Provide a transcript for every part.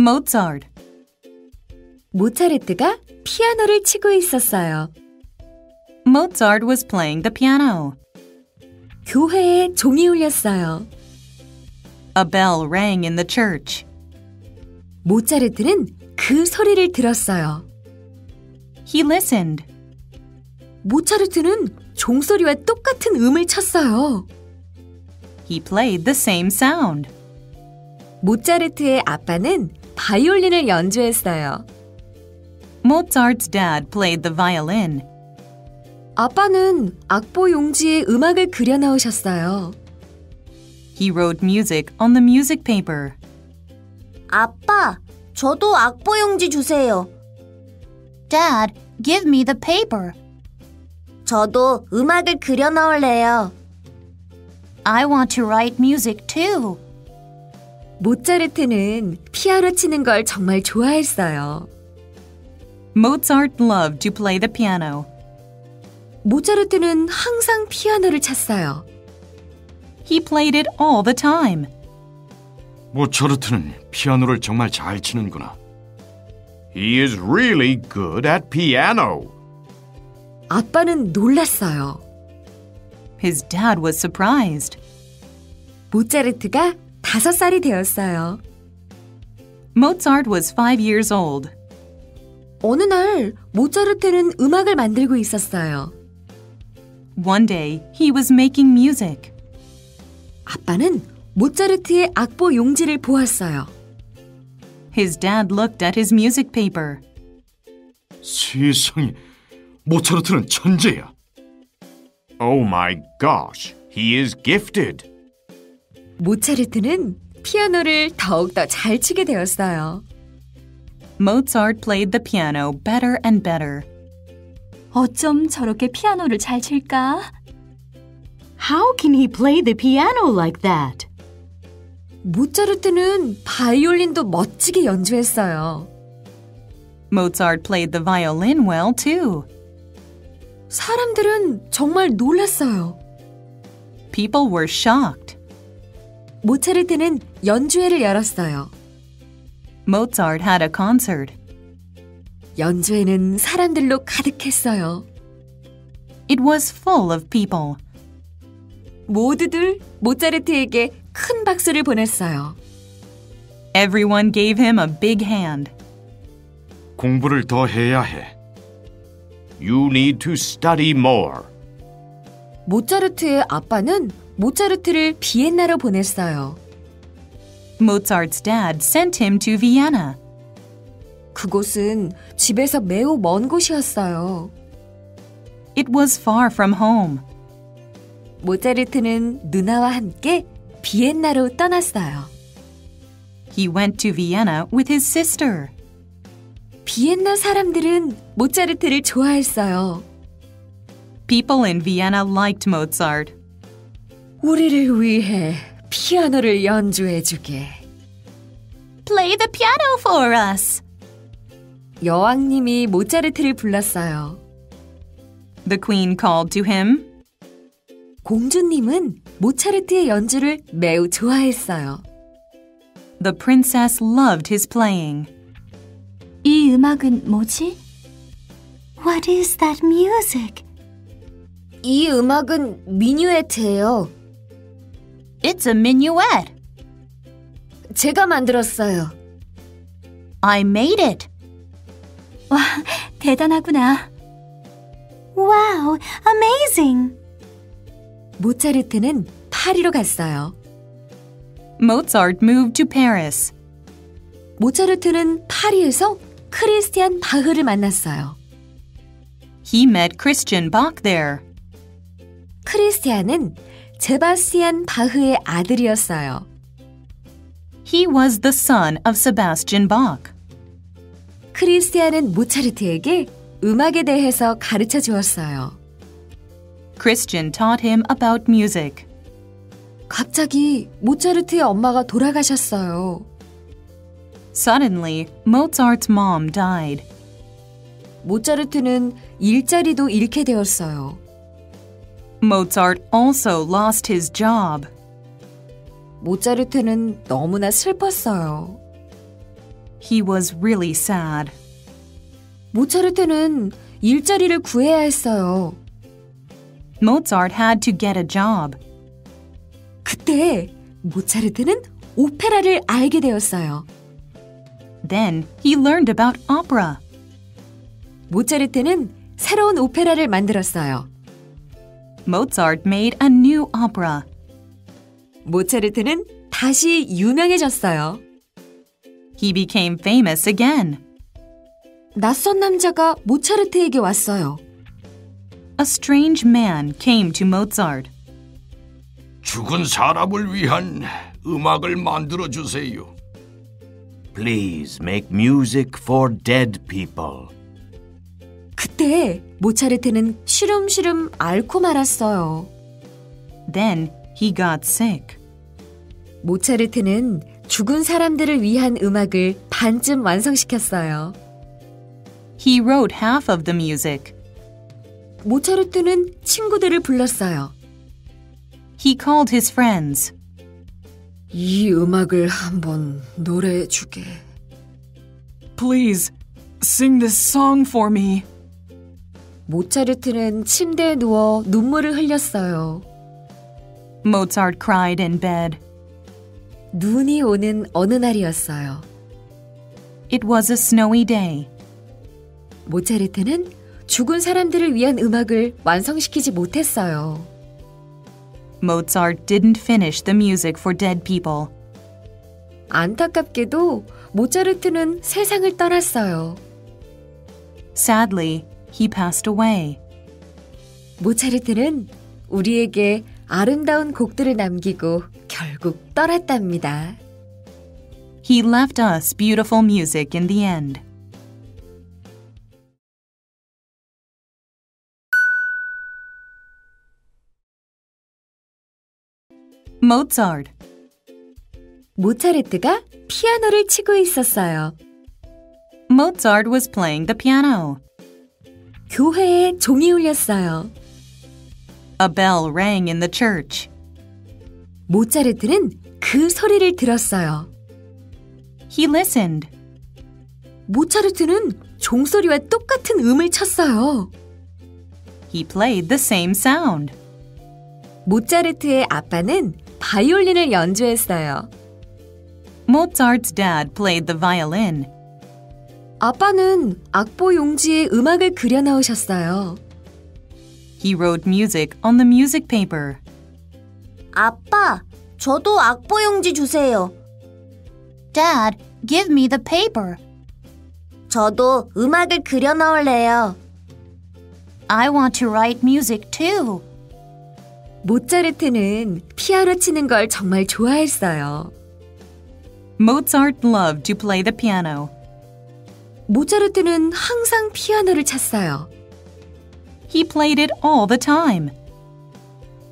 Mozart. 모차르트가 피아노를 치고 있었어요. Mozart was playing the piano. 교회에 종이 울렸어요. A bell rang in the church. 모차르트는 그 소리를 들었어요. He listened. 모차르트는 종소리와 똑같은 음을 쳤어요. He played the same sound. 모차르트의 아빠는 바이올린을 연주했어요. Mozart's dad played the violin. 아빠는 악보 용지에 음악을 그려 넣으셨어요. He wrote music on the music paper. 아빠, 저도 악보 용지 주세요. Dad, give me the paper. 저도 음악을 그려 넣을래요. I want to write music too. 모차르트는 피아노 치는 걸 정말 좋아했어요. Mozart loved to play the piano. 모차르트는 항상 피아노를 쳤어요. He played it all the time. 모차르트는 피아노를 정말 잘 치는구나. He is really good at piano. 아빠는 놀랐어요. His dad was surprised. 모차르트가 5살이 되었어요. Mozart was 5 years old. 어느 날 모차르트는 음악을 만들고 있었어요. One day, he was making music. 아빠는 모차르트의 악보 용지를 보았어요. His dad looked at his music paper. 세상에, 모차르트는 천재야. Oh my gosh, he is gifted. 모차르트는 피아노를 더욱더 잘 치게 되었어요. Mozart played the piano better and better. 어쩜 저렇게 피아노를 잘 칠까? How can he play the piano like that? 모차르트는 바이올린도 멋지게 연주했어요. Mozart played the violin well too. 사람들은 정말 놀랐어요. People were shocked. 모차르트는 연주회를 열었어요. Mozart had a concert. 연주회는 사람들로 가득했어요. It was full of people. 모두들 모차르트에게 큰 박수를 보냈어요. Everyone gave him a big hand. 공부를 더 해야 해. You need to study more. 모차르트의 아빠는 모차르트를 비엔나로 보냈어요. Mozart's dad sent him to Vienna. 그곳은 집에서 매우 먼 곳이었어요. It was far from home. 모차르트는 누나와 함께 비엔나로 떠났어요. He went to Vienna with his sister. 비엔나 사람들은 모차르트를 좋아했어요. People in Vienna liked Mozart. 우리를 위해 피아노를 연주해주게. Play the piano for us. 여왕님이 모차르트를 불렀어요. The queen called to him. 공주님은 모차르트의 연주를 매우 좋아했어요. The princess loved his playing. 이 음악은 뭐지? What is that music? 이 음악은 미뉴에트예요. It's a minuet. 제가 만들었어요. I made it. 와, 대단하구나. Wow, amazing. 모차르트는 파리로 갔어요. Mozart moved to Paris. 모차르트는 파리에서 크리스티안 바흐를 만났어요. He met Christian Bach there. 크리스티안은 제바스티안 바흐의 아들이었어요. He was the son of Sebastian Bach. 크리스티안은 모차르트에게 음악에 대해서 가르쳐 주었어요. Christian taught him about music. 갑자기 모차르트의 엄마가 돌아가셨어요. Suddenly, Mozart's mom died. 모차르트는 일자리도 잃게 되었어요. Mozart also lost his job. 모차르트는 너무나 슬펐어요. He was really sad. 모차르트는 일자리를 구해야 했어요. Mozart had to get a job. 그때 모차르트는 오페라를 알게 되었어요. Then he learned about opera. 모차르트는 새로운 오페라를 만들었어요. Mozart made a new opera. 모차르트는 다시 유명해졌어요. He became famous again. 낯선 남자가 모차르트에게 왔어요. A strange man came to Mozart. 죽은 사람을 위한 음악을 만들어 주세요. Please make music for dead people. 그때 모차르트는 시름시름 앓고 말았어요. Then he got sick. 모차르트는 죽은 사람들을 위한 음악을 반쯤 완성시켰어요. He wrote half of the music. 모차르트는 친구들을 불렀어요. He called his friends. 이 음악을 한번 노래해 주게. Please, sing this song for me. 모차르트는 침대에 누워 눈물을 흘렸어요. Mozart cried in bed. 눈이 오는 어느 날이었어요. It was a snowy day. 모차르트는 죽은 사람들을 위한 음악을 완성시키지 못했어요. Mozart didn't finish the music for dead people. 안타깝게도 모차르트는 세상을 떠났어요. Sadly, he passed away. 모차르트는 우리에게 아름다운 곡들을 남기고 결국 떠났답니다. He left us beautiful music in the end. Mozart. 모차르트가 피아노를 치고 있었어요. Mozart was playing the piano. 교회에 종이 울렸어요. A bell rang in the church. 모차르트는 그 소리를 들었어요. He listened. 모차르트는 종소리와 똑같은 음을 쳤어요. He played the same sound. 모차르트의 아빠는 바이올린을 연주했어요. Mozart's dad played the violin. 아빠는 악보 용지에 음악을 그려 넣으셨어요. He wrote music on the music paper. 아빠, 저도 악보 용지 주세요. Dad, give me the paper. 저도 음악을 그려 넣을래요. I want to write music too. 모차르트는 피아노 치는 걸 정말 좋아했어요. Mozart loved to play the piano. 모차르트는 항상 피아노를 쳤어요. He played it all the time.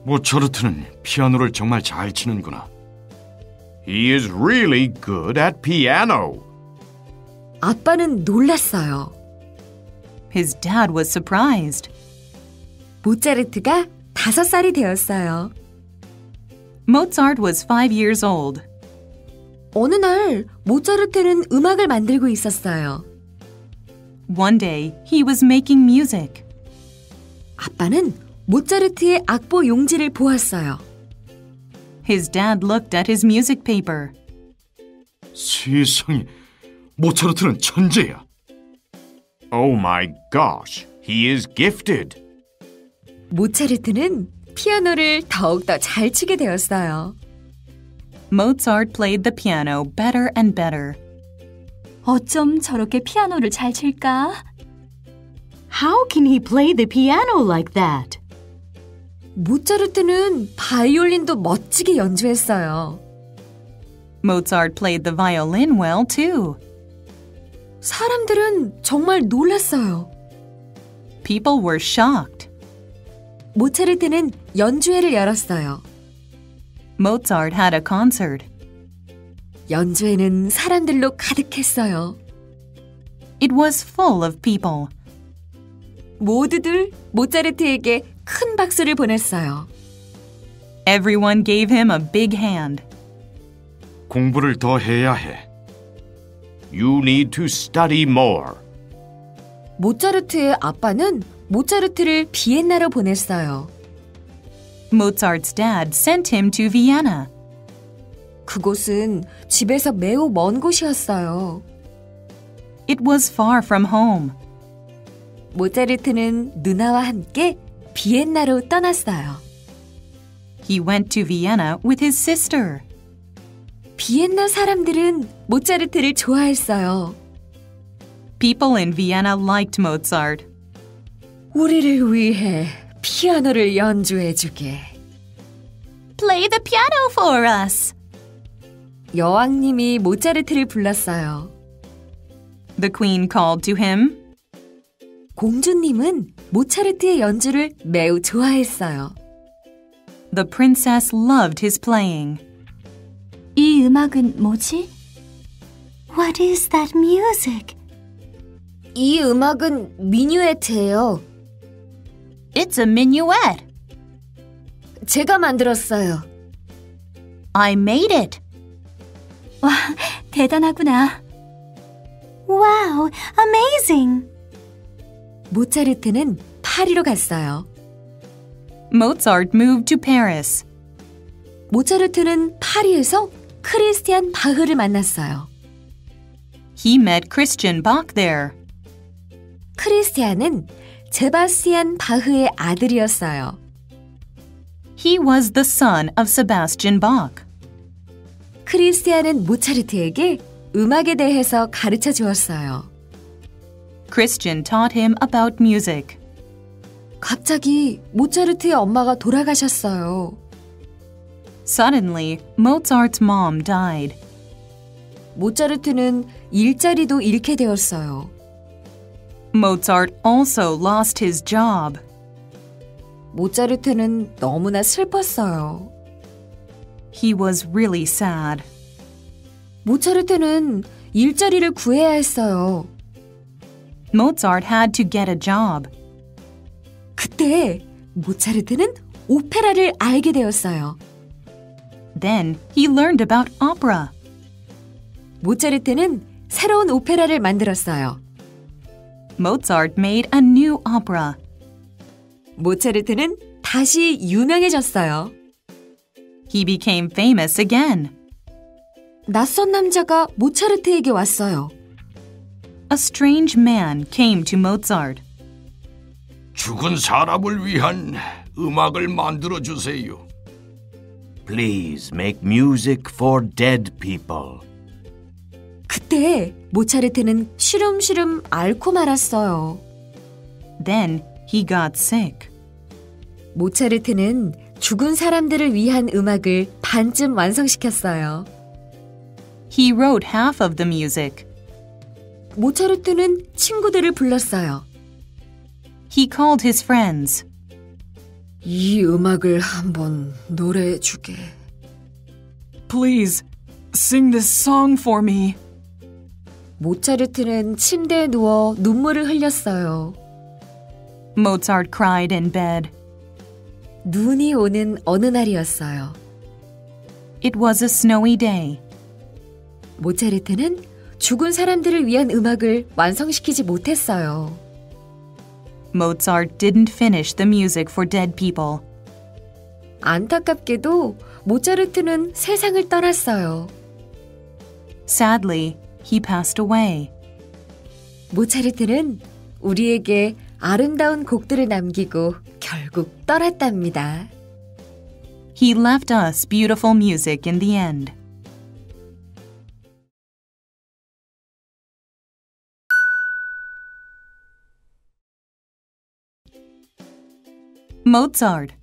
모차르트는 피아노를 정말 잘 치는구나. He is really good at piano. 아빠는 놀랐어요. His dad was surprised. 모차르트가 5살이 되었어요. Mozart was 5 years old. 어느 날 모차르트는 음악을 만들고 있었어요. One day, he was making music. 아빠는 모차르트의 악보 용지를 보았어요. His dad looked at his music paper. 세상에, 모차르트는 천재야. Oh my gosh, he is gifted. 모차르트는 피아노를 더욱더 잘 치게 되었어요. Mozart played the piano better and better. 어쩜 저렇게 피아노를 잘 칠까? How can he play the piano like that? 모차르트는 바이올린도 멋지게 연주했어요. Mozart played the violin well too. 사람들은 정말 놀랐어요. People were shocked. 모차르트는 연주회를 열었어요. Mozart had a concert. 연주회는 사람들로 가득했어요. It was full of people. 모두들 모차르트에게 큰 박수를 보냈어요. Everyone gave him a big hand. 공부를 더 해야 해. You need to study more. 모차르트의 아빠는 모차르트를 비엔나로 보냈어요. Mozart's dad sent him to Vienna. 그곳은 집에서 매우 먼 곳이었어요. It was far from home. 모차르트는 누나와 함께 비엔나로 떠났어요. He went to Vienna with his sister. 비엔나 사람들은 모차르트를 좋아했어요. People in Vienna liked Mozart. 우리를 위해 피아노를 연주해주게. Play the piano for us. 여왕님이 모차르트를 불렀어요. The queen called to him. 공주님은 모차르트의 연주를 매우 좋아했어요. The princess loved his playing. 이 음악은 뭐지? What is that music? 이 음악은 미뉴에트예요. It's a minuet. 제가 만들었어요. I made it. 와, 대단하구나. Wow, amazing! 모차르트는 파리로 갔어요. Mozart moved to Paris. 모차르트는 파리에서 크리스티안 바흐를 만났어요. He met Christian Bach there. 크리스티안은 제바스티안 바흐의 아들이었어요. He was the son of Sebastian Bach. 크리스티안은 모차르트에게 음악에 대해서 가르쳐 주었어요. Christian taught him about music. 갑자기 모차르트의 엄마가 돌아가셨어요. Suddenly, Mozart's mom died. 모차르트는 일자리도 잃게 되었어요. Mozart also lost his job. 모차르트는 너무나 슬펐어요. He was really sad. 모차르트는 일자리를 구해야 했어요. Mozart had to get a job. 그때 모차르트는 오페라를 알게 되었어요. Then he learned about opera. 모차르트는 새로운 오페라를 만들었어요. Mozart made a new opera. 모차르트는 다시 유명해졌어요. He became famous again. 낯선 남자가 모차르트에게 왔어요. A strange man came to Mozart. 죽은 사람을 위한 음악을 만들어 주세요. Please make music for dead people. 그때 모차르트는 시름시름 앓고 말았어요. Then he got sick. 모차르트는 죽은 사람들을 위한 음악을 반쯤 완성시켰어요. He wrote half of the music. 모차르트는 친구들을 불렀어요. He called his friends. 이 음악을 한번 노래해 주게. Please, sing this song for me. 모차르트는 침대에 누워 눈물을 흘렸어요. Mozart cried in bed. 눈이 오는 어느 날이었어요. It was a snowy day. 모차르트는 죽은 사람들을 위한 음악을 완성시키지 못했어요. Mozart didn't finish the music for dead people. 안타깝게도 모차르트는 세상을 떠났어요. Sadly, he passed away. 모차르트는 우리에게 아름다운 곡들을 남기고 결국 떠났답니다. He left us beautiful music in the end. Mozart.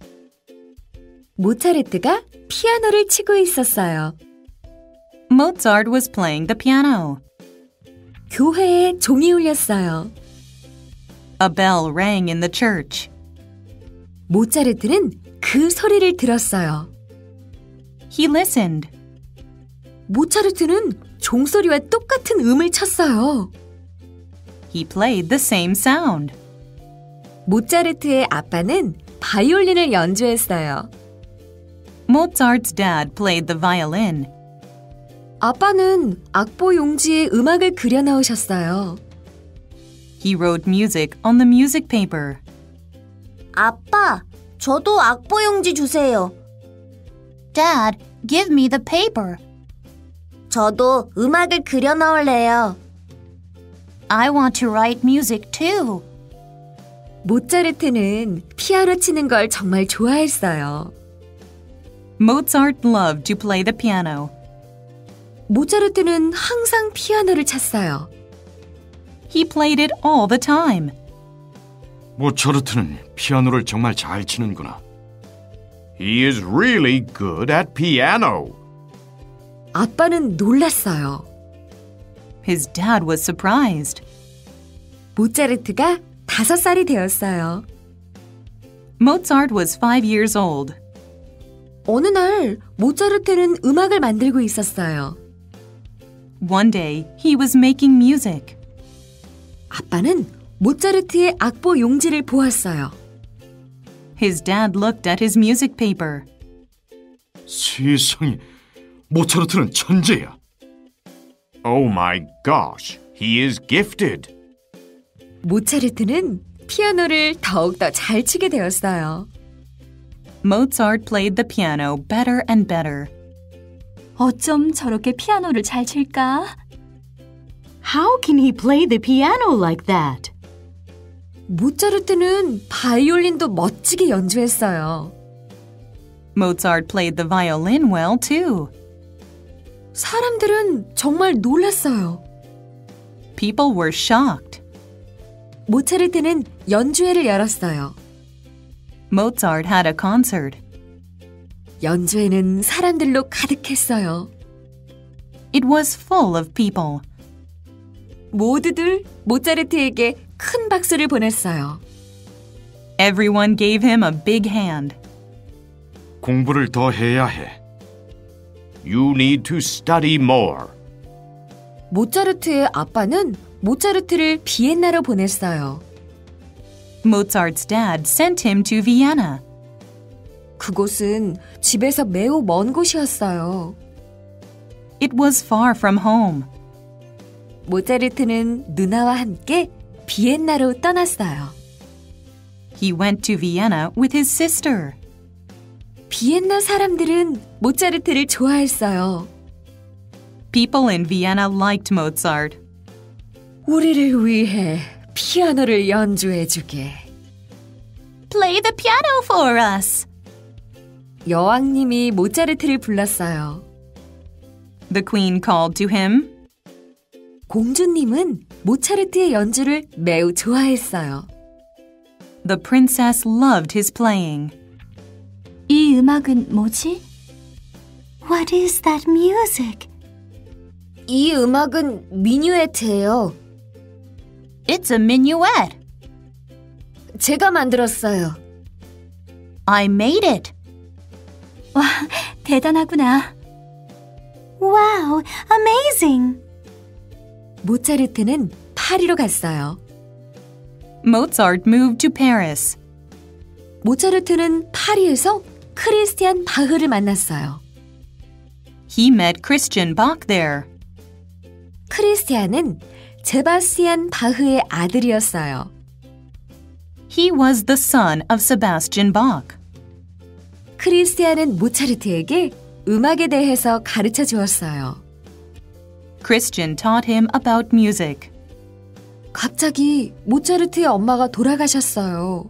모차르트가 피아노를 치고 있었어요. Mozart was playing the piano. 교회에 종이 울렸어요. A bell rang in the church. 모차르트는 그 소리를 들었어요. He listened. 모차르트는 종소리와 똑같은 음을 쳤어요. He played the same sound. 모차르트의 아빠는 바이올린을 연주했어요. Mozart's dad played the violin. 아빠는 악보 용지에 음악을 그려 넣으셨어요. He wrote music on the music paper. 아빠, 저도 악보 용지 주세요. Dad, give me the paper. 저도 음악을 그려 넣을래요. I want to write music too. 모차르트는 피아노 치는 걸 정말 좋아했어요. Mozart loved to play the piano. 모차르트는 항상 피아노를 쳤어요. He played it all the time. 모차르트는 피아노를 정말 잘 치는구나. He is really good at piano. 아빠는 놀랐어요. His dad was surprised. 모차르트가 5살이 되었어요. Mozart was 5 years old. 어느 날 모차르트는 음악을 만들고 있었어요. One day, he was making music. 아빠는 모차르트의 악보 용지를 보았어요. His dad looked at his music paper. 세상에, 모차르트는 천재야. Oh my gosh, he is gifted. 모차르트는 피아노를 더욱더 잘 치게 되었어요. Mozart played the piano better and better. 어쩜 저렇게 피아노를 잘 칠까? How can he play the piano like that? 모차르트는 바이올린도 멋지게 연주했어요. Mozart played the violin well too. 사람들은 정말 놀랐어요. People were shocked. 모차르트는 연주회를 열었어요. Mozart had a concert. 연주회는 사람들로 가득했어요. It was full of people. 모두들 모차르트에게 큰 박수를 보냈어요. Everyone gave him a big hand. 공부를 더 해야 해. You need to study more. 모차르트의 아빠는 모차르트를 비엔나로 보냈어요. Mozart's dad sent him to Vienna. 그곳은 집에서 매우 먼 곳이었어요. It was far from home. 모차르트는 누나와 함께 비엔나로 떠났어요. He went to Vienna with his sister. 비엔나 사람들은 모차르트를 좋아했어요. People in Vienna liked Mozart. 우리를 위해 피아노를 연주해주게. Play the piano for us. 여왕님이 모차르트를 불렀어요. The queen called to him. 공주님은 모차르트의 연주를 매우 좋아했어요. The princess loved his playing. 이 음악은 뭐지? What is that music? 이 음악은 미뉴에트예요. It's a minuet. 제가 만들었어요. I made it. 와, 대단하구나. Wow, amazing. 모차르트는 파리로 갔어요. Mozart moved to Paris. 모차르트는 파리에서 크리스티안 바흐를 만났어요. He met Christian Bach there. 크리스티안은 제바스티안 바흐의 아들이었어요. He was the son of Sebastian Bach. 크리스티안은 모차르트에게 음악에 대해서 가르쳐 주었어요. Christian taught him about music. 갑자기 모차르트의 엄마가 돌아가셨어요.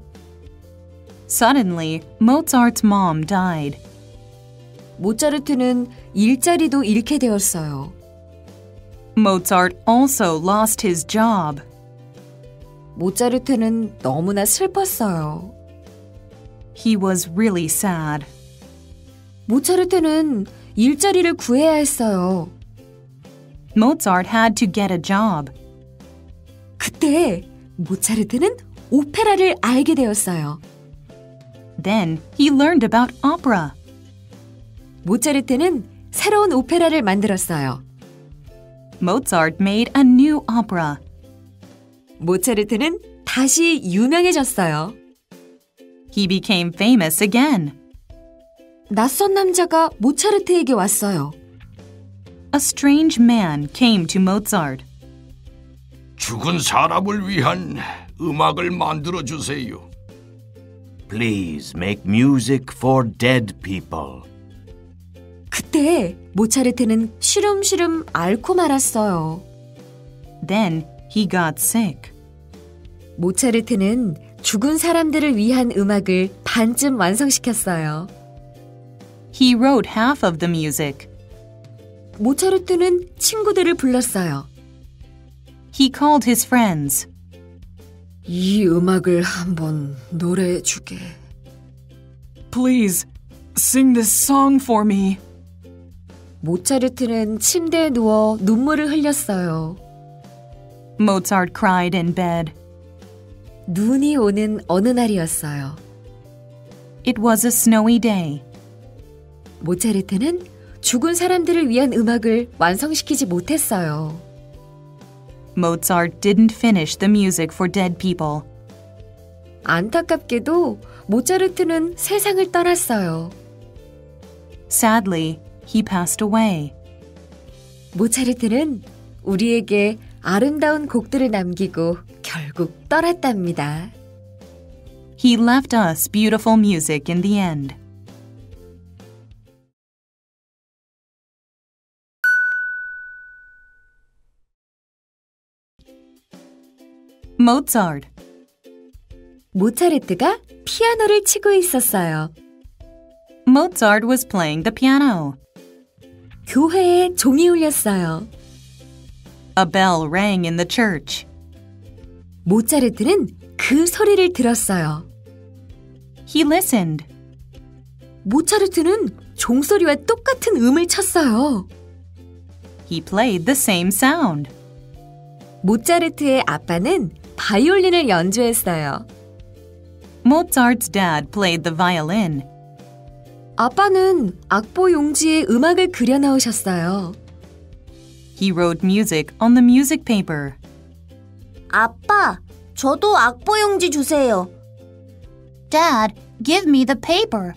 Suddenly, Mozart's mom died. 모차르트는 일자리도 잃게 되었어요. Mozart also lost his job. 모차르트는 너무나 슬펐어요. He was really sad. 모차르트는 일자리를 구해야 했어요. Mozart had to get a job. 그때 모차르트는 오페라를 알게 되었어요. Then he learned about opera. 모차르트는 새로운 오페라를 만들었어요. Mozart made a new opera. 모차르트는 다시 유명해졌어요. He became famous again. 낯선 남자가 모차르트에게 왔어요. A strange man came to Mozart. 죽은 사람을 위한 음악을 만들어 주세요. Please make music for dead people. 그때 모차르트는 시름시름 앓고 말았어요. Then he got sick. 모차르트는 죽은 사람들을 위한 음악을 반쯤 완성시켰어요. He wrote half of the music. 모차르트는 친구들을 불렀어요. He called his friends. 이 음악을 한번 노래해 주게. Please, sing this song for me. 모차르트는 침대에 누워 눈물을 흘렸어요. Mozart cried in bed. 눈이 오는 어느 날이었어요. It was a snowy day. 모차르트는 죽은 사람들을 위한 음악을 완성시키지 못했어요. Mozart didn't finish the music for dead people. 안타깝게도 모차르트는 세상을 떠났어요. Sadly, he passed away. 모차르트는 우리에게 아름다운 곡들을 남기고 결국 떠났답니다. He left us beautiful music in the end. Mozart. 모차르트가 피아노를 치고 있었어요. Mozart was playing the piano. 교회에 종이 울렸어요. A bell rang in the church. 모차르트는 그 소리를 들었어요. He listened. 모차르트는 종소리와 똑같은 음을 쳤어요. He played the same sound. 모차르트의 아빠는 바이올린을 연주했어요. Mozart's dad played the violin. 아빠는 악보 용지에 음악을 그려 넣으셨어요. He wrote music on the music paper. 아빠, 저도 악보 용지 주세요. Dad, give me the paper.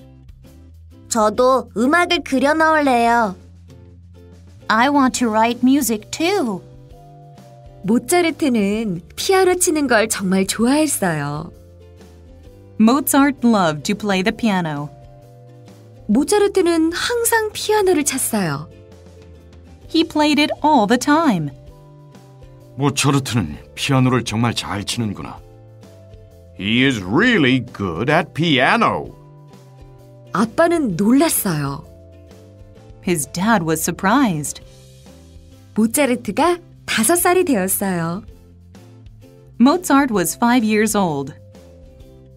저도 음악을 그려 넣을래요. I want to write music too. 모차르트는 피아노 치는 걸 정말 좋아했어요. Mozart loved to play the piano. 모차르트는 항상 피아노를 쳤어요. He played it all the time. 모차르트는 피아노를 정말 잘 치는구나. He is really good at piano. 아빠는 놀랐어요. His dad was surprised. 모차르트가 5살이 되었어요. Mozart was 5 years old.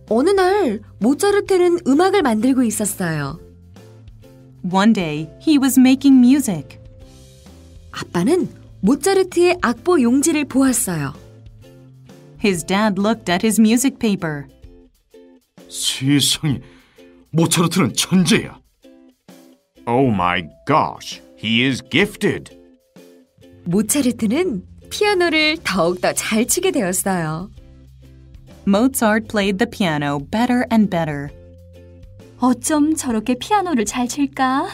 어느 날 모차르트는 음악을 만들고 있었어요. One day, he was making music. 아빠는 모차르트의 악보 용지를 보았어요. His dad looked at his music paper. 세상에, 모차르트는 천재야. Oh my gosh, he is gifted. 모차르트는 피아노를 더욱더 잘 치게 되었어요. Mozart played the piano better and better. 어쩜 저렇게 피아노를 잘 칠까?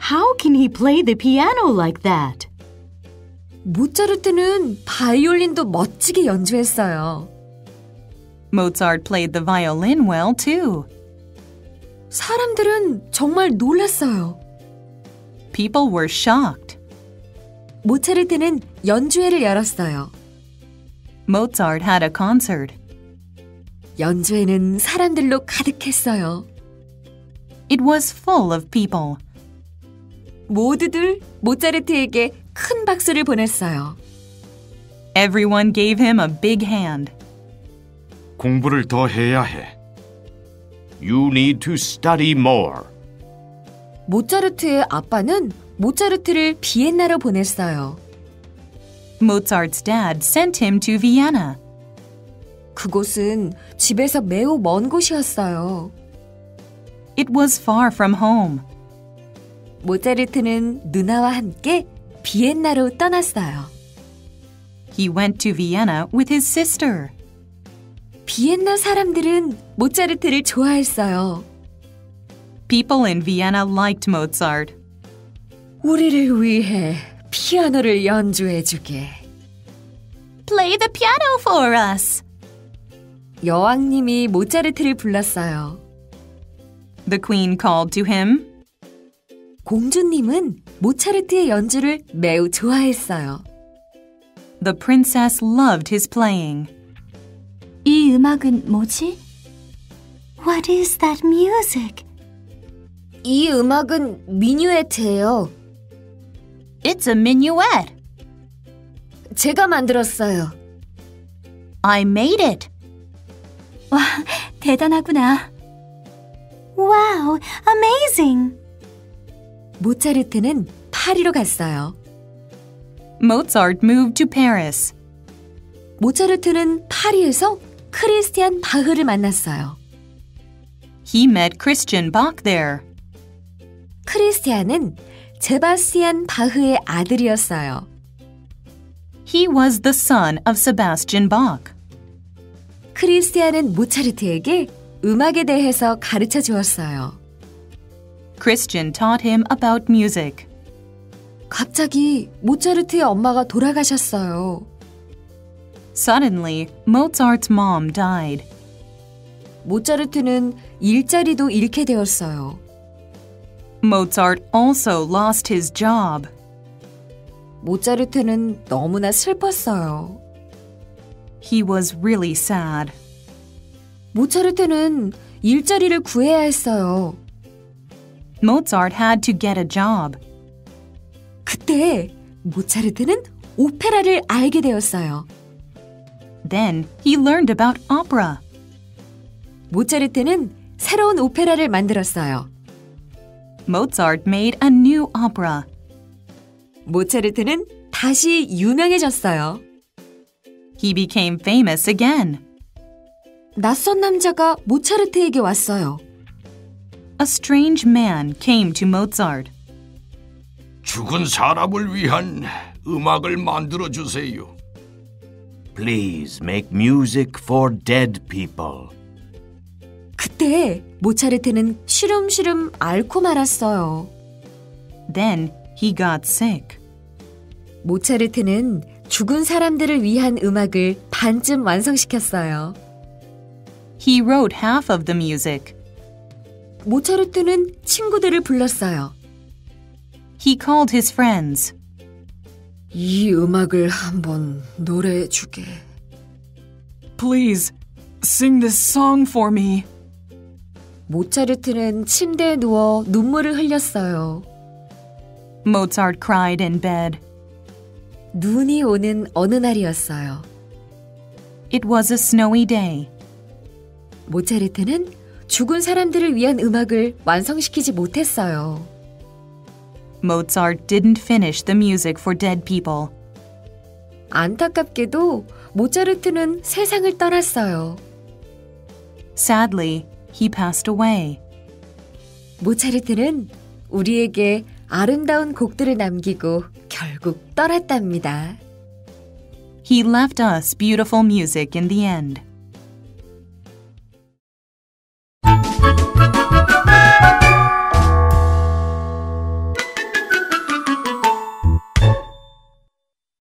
How can he play the piano like that? 모차르트는 바이올린도 멋지게 연주했어요. Mozart played the violin well, too. 사람들은 정말 놀랐어요. People were shocked. 모차르트는 연주회를 열었어요. Mozart had a concert. 연주회는 사람들로 가득했어요. It was full of people. 모두들 모차르트에게 큰 박수를 보냈어요. Everyone gave him a big hand. 공부를 더 해야 해. You need to study more. 모차르트의 아빠는 모차르트를 비엔나로 보냈어요. Mozart's dad sent him to Vienna. 그곳은 집에서 매우 먼 곳이었어요. It was far from home. 모차르트는 누나와 함께 비엔나로 떠났어요. He went to Vienna with his sister. 비엔나 사람들은 모차르트를 좋아했어요. People in Vienna liked Mozart. 우리를 위해 피아노를 연주해주게. Play the piano for us. 여왕님이 모차르트를 불렀어요. The queen called to him. 공주님은 모차르트의 연주를 매우 좋아했어요. The princess loved his playing. 이 음악은 뭐지? What is that music? 이 음악은 미뉴에트예요. It's a minuet. 제가 만들었어요. I made it. 와, 대단하구나. Wow, amazing! 모차르트는 파리로 갔어요. Mozart moved to Paris. 모차르트는 파리에서 크리스티안 바흐를 만났어요. He met Christian Bach there. 크리스티안은 제바스티안 바흐의 아들이었어요. He was the son of Sebastian Bach. 크리스티안은 모차르트에게 음악에 대해서 가르쳐 주었어요. Christian taught him about music. 갑자기 모차르트의 엄마가 돌아가셨어요. Suddenly, Mozart's mom died. 모차르트는 일자리도 잃게 되었어요. Mozart also lost his job. 모차르트는 너무나 슬펐어요. He was really sad. 모차르트는 일자리를 구해야 했어요. Mozart had to get a job. 그때 모차르트는 오페라를 알게 되었어요. Then he learned about opera. 모차르트는 새로운 오페라를 만들었어요. Mozart made a new opera. 모차르트는 다시 유명해졌어요. He became famous again. 낯선 남자가 모차르트에게 왔어요. A strange man came to Mozart. 죽은 사람을 위한 음악을 만들어 주세요. Please make music for dead people. 그때 모차르트는 시름시름 앓고 말았어요. Then he got sick. 모차르트는 죽은 사람들을 위한 음악을 반쯤 완성시켰어요. He wrote half of the music. 모차르트는 친구들을 불렀어요. He called his friends. 이 음악을 한번 노래해 주게. Please, sing this song for me. 모차르트는 침대에 누워 눈물을 흘렸어요. Mozart cried in bed. 눈이 오는 어느 날이었어요. It was a snowy day. 모차르트는 죽은 사람들을 위한 음악을 완성시키지 못했어요. Mozart didn't finish the music for dead people. 안타깝게도 모차르트는 세상을 떠났어요. Sadly, he passed away. 모차르트는 우리에게 아름다운 곡들을 남기고 결국 떠났답니다. He left us beautiful music in the end.